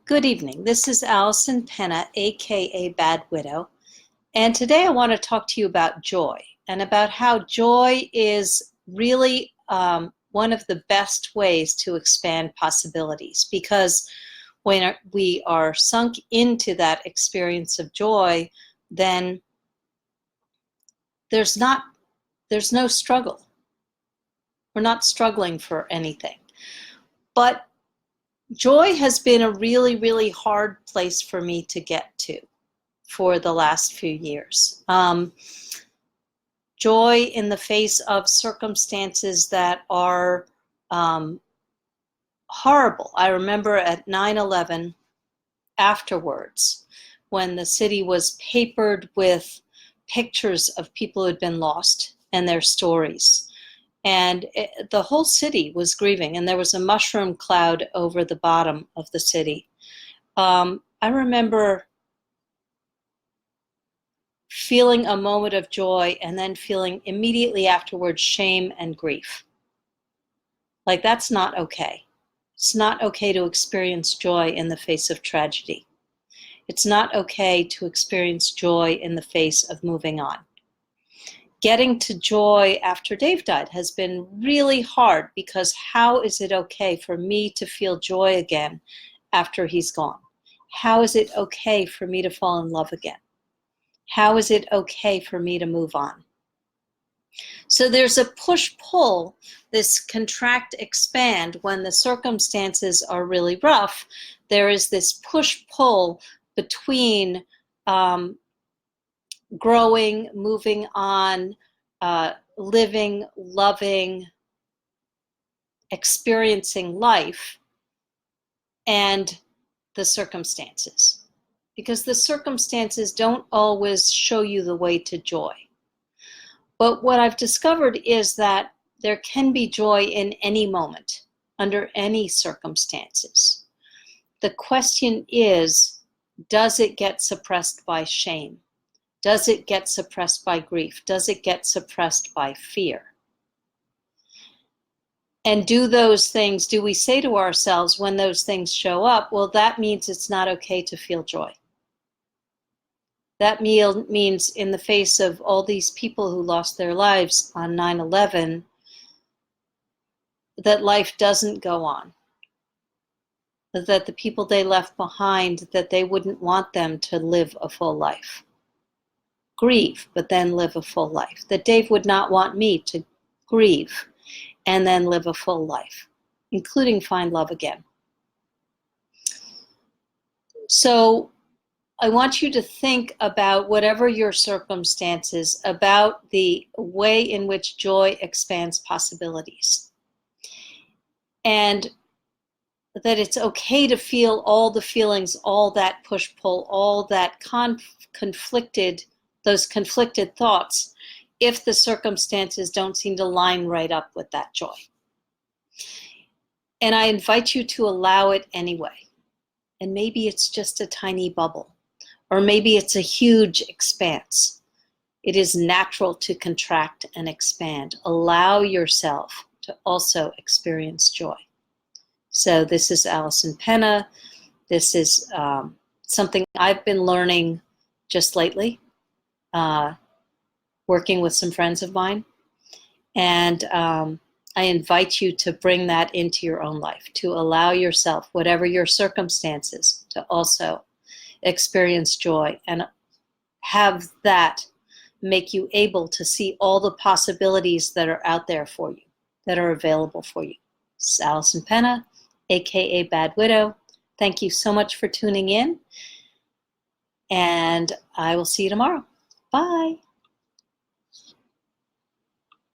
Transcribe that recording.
Good evening. This is Allison Penna, aka Bad Widow, and today I want to talk to you about joy and about how joy is really one of the best ways to expand possibilities, because when we are sunk into that experience of joy, then there's no struggle. We're not struggling for anything. But joy has been a really, really hard place for me to get to for the last few years. Joy in the face of circumstances that are horrible. I remember at 9/11 afterwards, when the city was papered with pictures of people who had been lost and their stories. And the whole city was grieving, and there was a mushroom cloud over the bottom of the city. I remember feeling a moment of joy and then feeling immediately afterwards shame and grief. Like, that's not okay. It's not okay to experience joy in the face of tragedy. It's not okay to experience joy in the face of moving on. Getting to joy after Dave died has been really hard, because how is it okay for me to feel joy again after he's gone? How is it okay for me to fall in love again? How is it okay for me to move on? So there's a push-pull, this contract-expand. When the circumstances are really rough, there is this push-pull between growing, moving on, living, loving, experiencing life, and the circumstances. Because the circumstances don't always show you the way to joy. But what I've discovered is that there can be joy in any moment, under any circumstances. The question is, does it get suppressed by shame? Does it get suppressed by grief? Does it get suppressed by fear? And do we say to ourselves when those things show up, well, that means it's not okay to feel joy. That means in the face of all these people who lost their lives on 9/11, that life doesn't go on. That the people they left behind, that they wouldn't want them to live a full life. Grieve, but then live a full life. That Dave would not want me to grieve and then live a full life, including find love again. So I want you to think about, whatever your circumstances, about the way in which joy expands possibilities. And that it's okay to feel all the feelings, all that push-pull, all that those conflicted thoughts, if the circumstances don't seem to line right up with that joy. And I invite you to allow it anyway. And maybe it's just a tiny bubble, or maybe it's a huge expanse. It is natural to contract and expand. Allow yourself to also experience joy. So this is Allison Penna. This is something I've been learning just lately, working with some friends of mine. And I invite you to bring that into your own life, to allow yourself, whatever your circumstances, to also experience joy, and have that make you able to see all the possibilities that are out there for you, that are available for you. This is Allison Penna, aka Bad Widow. Thank you so much for tuning in, and I will see you tomorrow. Bye.